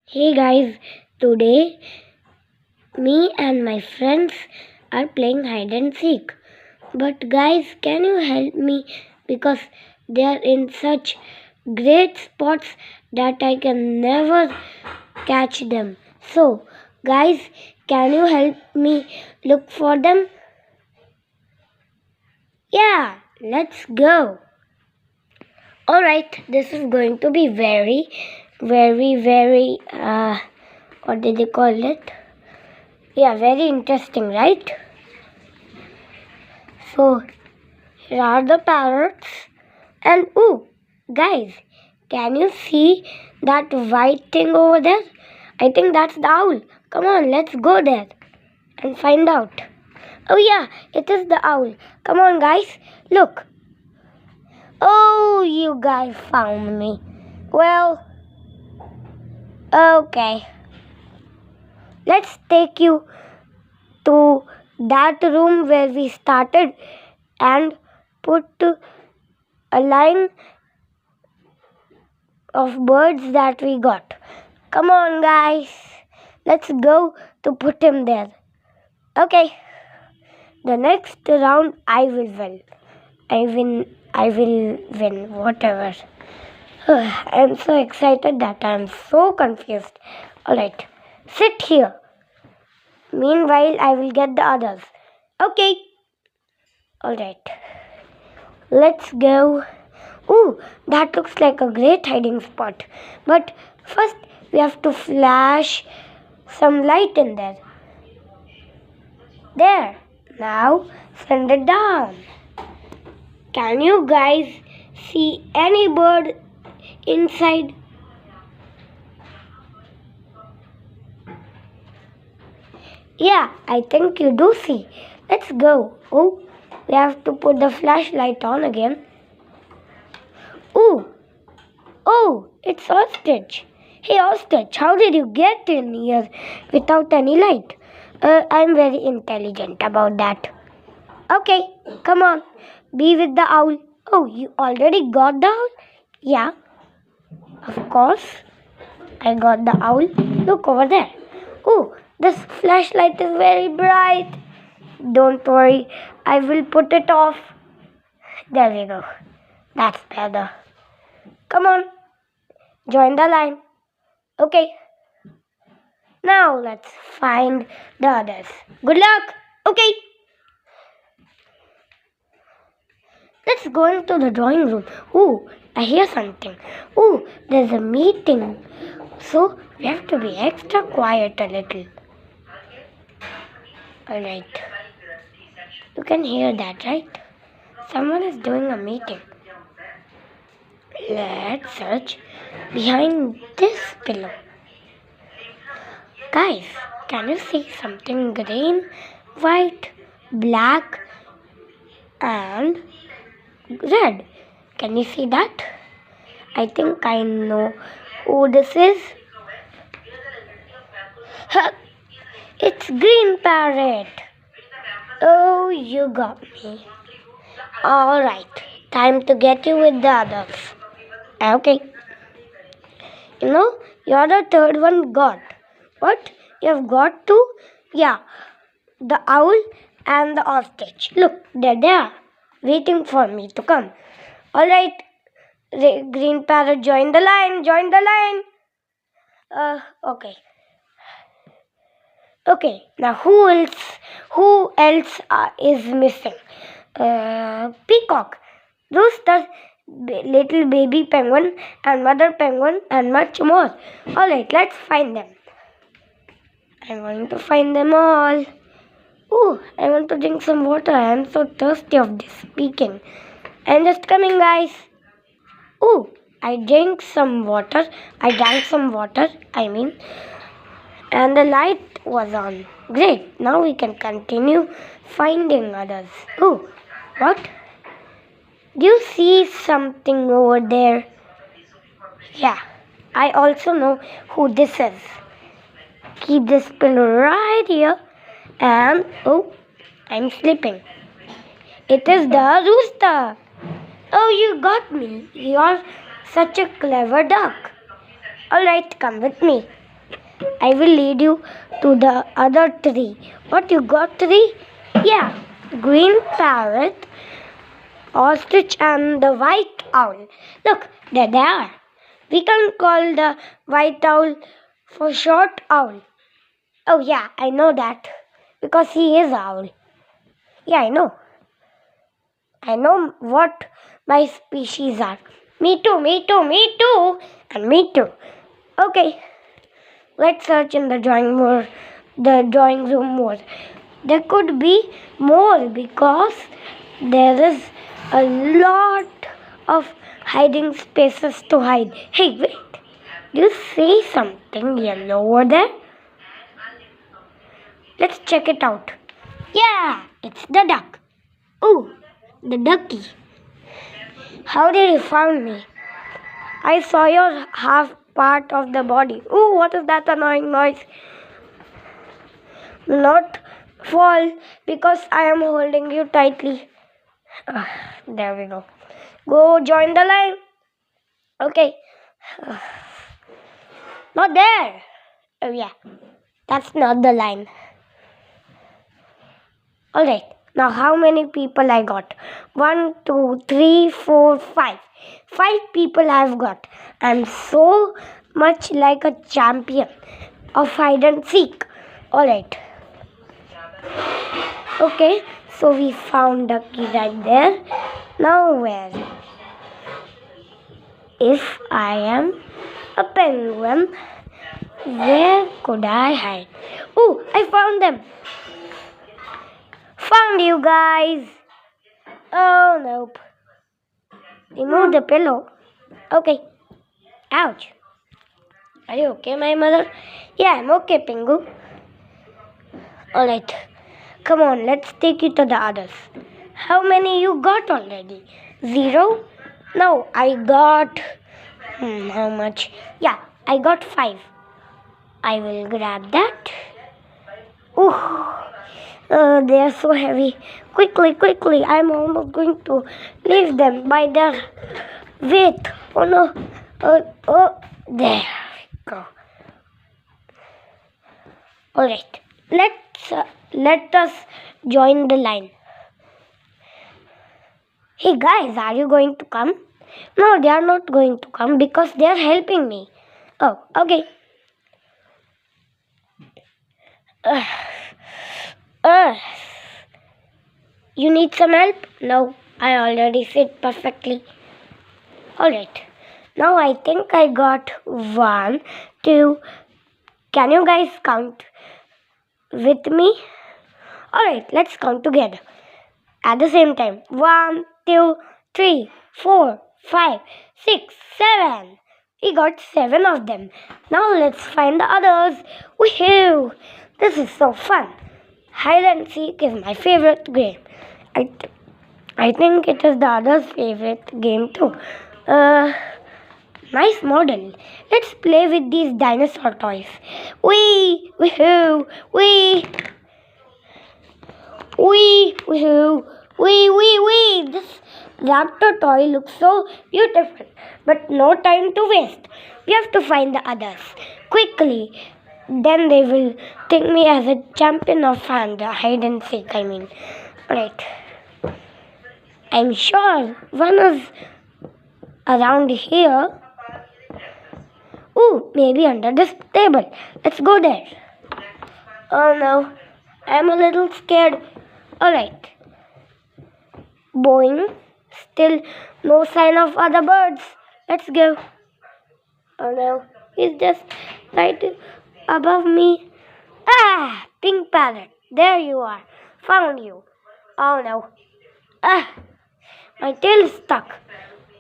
Hey guys, today me and my friends are playing hide and seek. But guys, can you help me because they are in such great spots that I can never catch them. So, guys, can you help me look for them? Yeah, let's go. Alright, this is going to be very, what did they call it? Yeah, very interesting, right? So, here are the parrots. And ooh, guys, can you see that white thing over there? I think that's the owl. Come on, let's go there and find out. Oh yeah, it is the owl. Come on, guys, look. Oh, you guys found me. Well, okay. Let's take you to that room where we started and put a line of birds that we got. Come on, guys. Let's go to put him there. Okay. The next round I will win. I will win. Whatever. I'm so excited that I'm so confused. Alright. Sit here. Meanwhile, I will get the others. Okay. Alright. Let's go. Ooh, that looks like a great hiding spot. But first, we have to flash some light in there. There. Now, send it down. Can you guys see any bird inside? Yeah, I think you do see. Let's go. Oh, we have to put the flashlight on again. Ooh. Oh, it's Ostrich. Hey Ostrich, how did you get in here without any light? I'm very intelligent about that. Okay, come on. Be with the owl. Oh, you already got the owl? Yeah, of course. I got the owl. Look over there. Oh, this flashlight is very bright. Don't worry, I will put it off. There we go. That's better. Come on, join the line. Okay. Now let's find the others. Good luck. Okay. Let's go into the drawing room. Ooh, I hear something. Ooh, there's a meeting. So we have to be extra quiet a little. Alright. You can hear that, right? Someone is doing a meeting. Let's search behind this pillow. Guys, can you see something green, white, black, and red? Can you see that? I think I know who this is. It's Green Parrot. Oh, you got me. Alright, time to get you with the others. Okay. You're the third one got. What? You've got two? Yeah, the owl and the ostrich. Look, they're there, waiting for me to come. Alright, Green Parrot, join the line, Okay. Okay, now who else is missing? Peacock, Rooster, little baby penguin, and mother penguin, and much more. Alright, let's find them. I'm going to find them all. Ooh, I want to drink some water. I am so thirsty of this speaking. I'm just coming, guys. Ooh, I drank some water, and the light was on. Great, now we can continue finding others. Ooh, what? Do you see something over there? Yeah, I also know who this is. Keep this pillow right here, and oh, I'm sleeping. It is the rooster. Oh, you got me. You're such a clever duck. Alright, come with me. I will lead you to the other tree. What, you got three? Yeah. Green parrot, ostrich, and the white owl. Look, they're there. We can call the white owl for short owl. Oh yeah, I know that. Because he is owl. Yeah, I know. I know what my species are. Me too, me too, me too, and me too. Okay, let's search in the drawing room more. There could be more because there is a lot of hiding spaces to hide. Hey, wait. Do you see something yellow over there? Let's check it out. Yeah, it's the duck. Ooh, the ducky. How did you find me? I saw your half part of the body. Ooh, what is that annoying noise? Do not fall because I am holding you tightly. There we go. Go join the line. Okay. Not there. Oh yeah, that's not the line. Alright, now how many people I got? 1, 2, 3, 4, 5. 5 people I've got. I'm so much like a champion of hide and seek. Alright. Okay, so we found the key right there. Now where? If I am a penguin, where could I hide? Oh, I found them. Found you guys. Oh, nope. Remove the pillow. Okay. Ouch. Are you okay, my mother? Yeah, I'm okay, Pingu. Alright. Come on, let's take you to the others. How many you got already? 0? No, I got... how much? Yeah, I got 5. I will grab that. Ooh. They are so heavy. Quickly, quickly. I'm almost going to leave them by their weight. Oh no. There we go. Alright. Let us join the line. Hey guys, are you going to come? No, they are not going to come because they are helping me. Oh, okay. You need some help? No, I already fit perfectly. Alright, now I think I got 1, 2. Can you guys count with me? Alright, let's count together at the same time. 1, 2, 3, 4, 5, 6, 7. We got 7 of them. Now let's find the others. Woohoo! This is so fun. Hide and seek is my favorite game. I think it is the other's favorite game too. Nice model. Let's play with these dinosaur toys. Wee! Woohoo! Wee! Wee! Woohoo! Wee! Wee! Wee! This raptor toy looks so beautiful. But no time to waste. We have to find the others. Quickly. Then they will take me as a champion of hide and seek, Right. I'm sure one is around here. Ooh, maybe under this table. Let's go there. Oh no, I'm a little scared. Alright. Boing. Still no sign of other birds. Let's go. Oh no, he's just right above me. Ah, pink parrot. There you are. Found you. Oh no. Ah, my tail is stuck.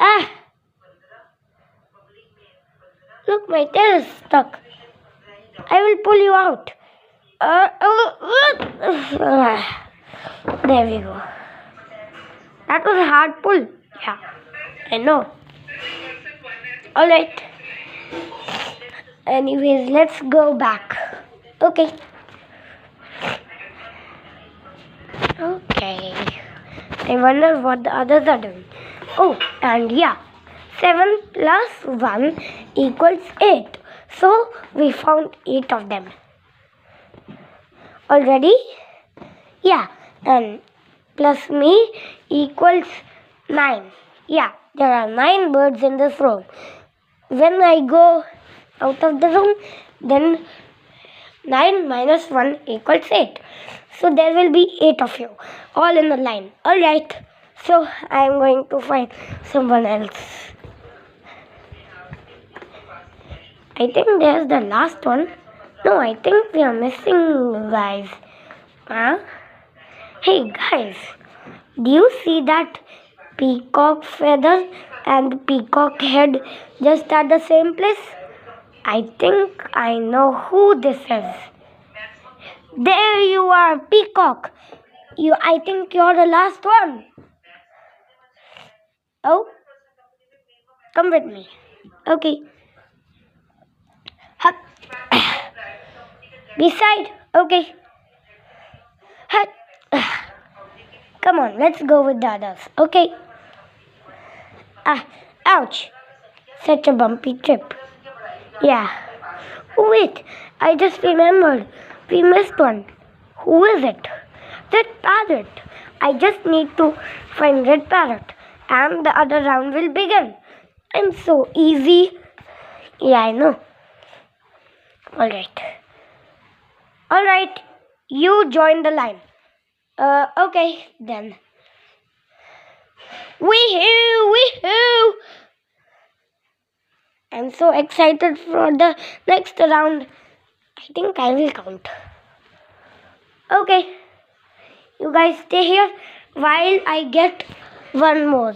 Ah. Look, my tail is stuck. I will pull you out. There we go. That was a hard pull. Yeah, I know. Alright. Anyways, let's go back. Okay. Okay. I wonder what the others are doing. Oh, and yeah. 7 plus 1 equals 8. So we found 8 of them. Already? Yeah, and plus me equals 9. Yeah, there are 9 birds in this room. When I go out of the room, then 9 minus 1 equals 8. So there will be 8 of you, all in a line. Alright, so I am going to find someone else. I think there's the last one. No, I think we are missing guys. Huh? Hey guys, do you see that peacock feather and peacock head just at the same place? I think I know who this is. There you are, peacock. I think you're the last one. Oh, come with me. Okay. Hup. Beside. Okay. Hup. Come on, let's go with the others. Okay. Ouch. Such a bumpy trip. Yeah. Wait, I just remembered. We missed one. Who is it? Red Parrot. I just need to find Red Parrot and the other round will begin. I'm so easy. Yeah, I know. Alright, you join the line. Okay, then. Wee-hoo! I'm so excited for the next round. I think I will count. Okay, you guys stay here while I get one more.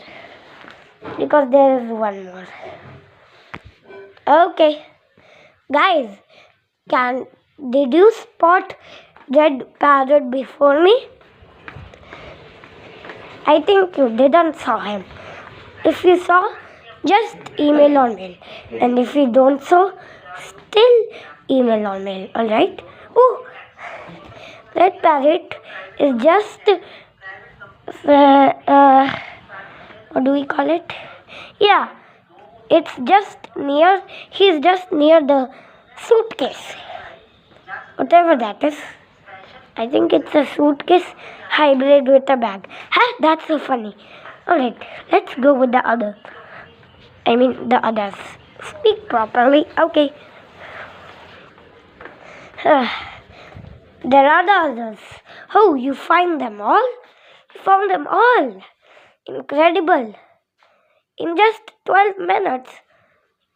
Because there is one more. Okay, guys, did you spot Red Parrot before me? I think you didn't saw him. If you saw, just email or mail. And if you don't saw, still email or mail. Alright? Oh, Red Parrot is just, what do we call it? Yeah, he's just near the suitcase. Whatever that is. I think it's a suitcase hybrid with a bag. Huh? That's so funny. Alright, let's go with the others. Speak properly. Okay. There are the others. Oh, you find them all? You found them all. Incredible. In just 12 minutes.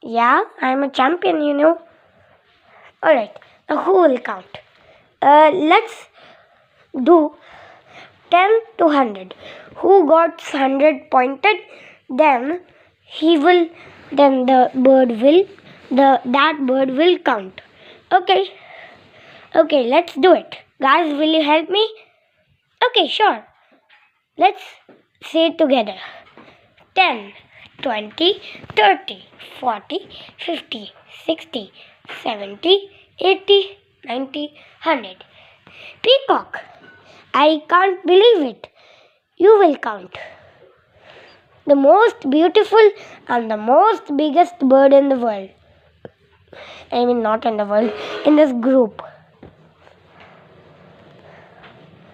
Yeah, I'm a champion, you know. Alright, now who will count? Let's do 10 to 100. Who got 100 pointed, then that bird will count. Okay, let's do it. Guys, will you help me? Okay, sure. Let's say it together. 10, 20, 30, 40, 50, 60, 70, 80, 90, 100. Peacock, I can't believe it. You will count. The most beautiful and the most biggest bird in the world. Not in the world, in this group.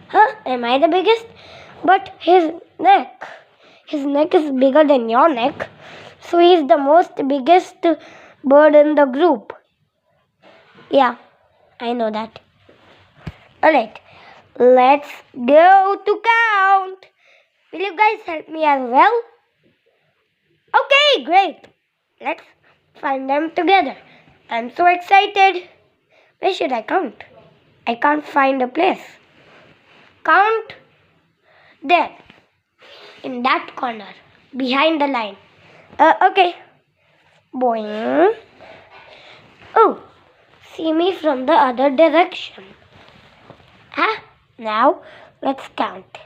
Huh? Am I the biggest? But his neck is bigger than your neck. So he is the most biggest bird in the group. Yeah, I know that. Alright, let's go to count. Will you guys help me as well? Okay, great. Let's find them together. I'm so excited. Where should I count? I can't find a place. Count there. In that corner. Behind the line. Okay. Boing. Oh, see me from the other direction. Now, let's count.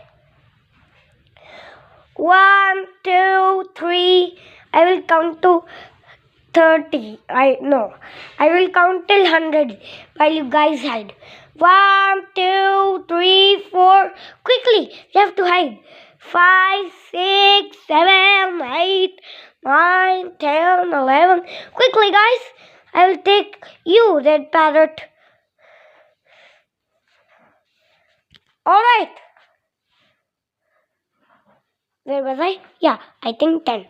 1, 2, 3. I will count to 30. I will count till 100 while you guys hide. 1, 2, 3, 4. Quickly, you have to hide. 5, 6, 7, 8, 9, 10, 11. Quickly, guys. I will take you, red parrot. Alright. Where was I? Yeah, I think 10.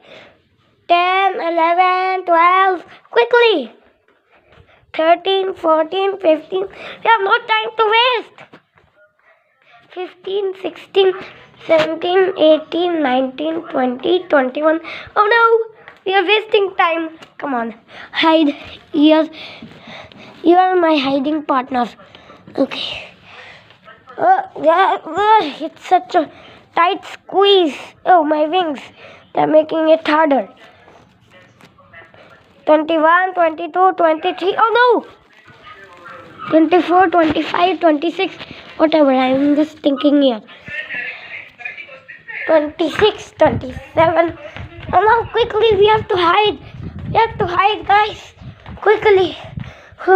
10, 11, 12. Quickly. 13, 14, 15. We have no time to waste. 15, 16, 17, 18, 19, 20, 21. Oh no! We are wasting time. Come on. Hide. You are my hiding partners. Okay. It's such a tight squeeze. Oh, my wings. They're making it harder. 21, 22, 23. Oh no! 24, 25, 26. Whatever. I'm just thinking here. 26, 27. Oh no, quickly. We have to hide. We have to hide, guys. Quickly. We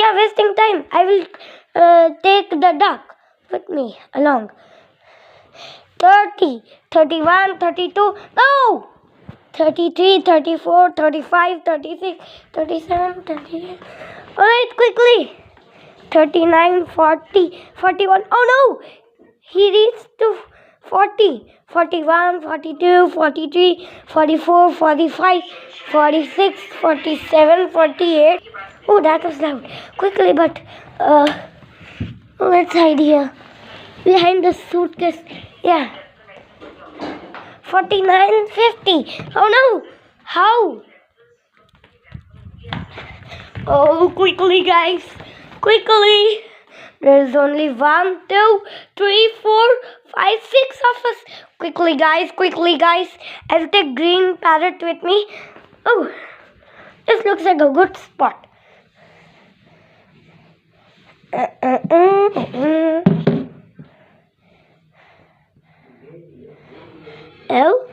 are wasting time. I will take the duck with me along. 30, 31, 32. No! 33, 34, 35, 36, 37, 38. Alright, quickly. 39, 40, 41. Oh no! He reached to 40, 41, 42, 43, 44, 45, 46, 47, 48. Oh, that was loud. Quickly, but let's hide here. Behind the suitcase. Yeah. 49, 50. Oh no! How? Oh, quickly, guys. Quickly. There's only 1, 2, 3, 4, 5, 6 of us. Quickly, guys. Quickly, guys. I'll take green parrot with me. Oh, this looks like a good spot. Oh?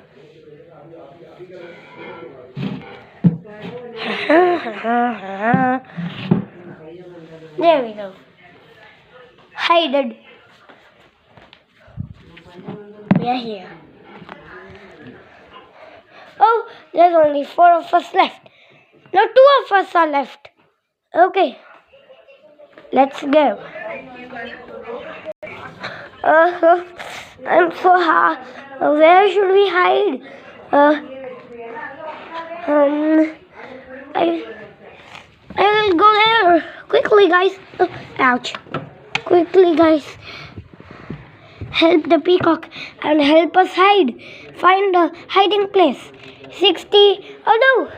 There we go. Hided. We are here. Oh, there's only 4 of us left. Now 2 of us are left. Okay. Let's go. I'm so hard. Where should we hide? I will go there. Quickly, guys. Ouch. Quickly, guys. Help the peacock and help us hide. Find a hiding place. 60. Oh no.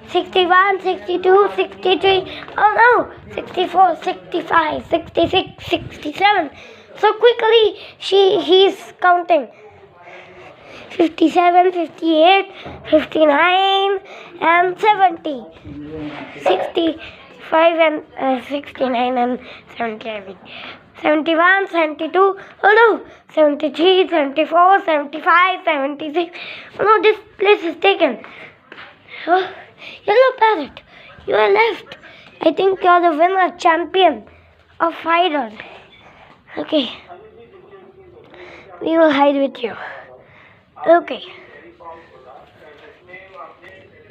61, 62, 63. Oh no. 64, 65, 66, 67. So quickly, he's counting. 57, 58, 59, and 70. 65 and 69 and 70. 71, 72. Oh no. 73, 74, 75, 76. Oh no, this place is taken. Oh, yellow parrot, you are left. I think you're the winner, champion of hiders. Okay. We will hide with you. Okay.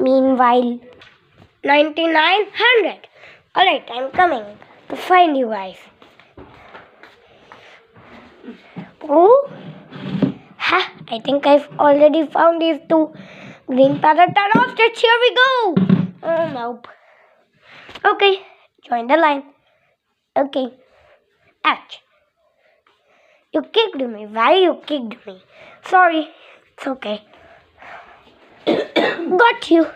Meanwhile, 9900. Alright, I'm coming to find you guys. Oh, ha! I think I've already found these 2 green parrot and ostrich. Here we go. Oh, nope. Okay, join the line. Okay. Ouch. You kicked me. Why you kicked me? Sorry. It's okay. Got you.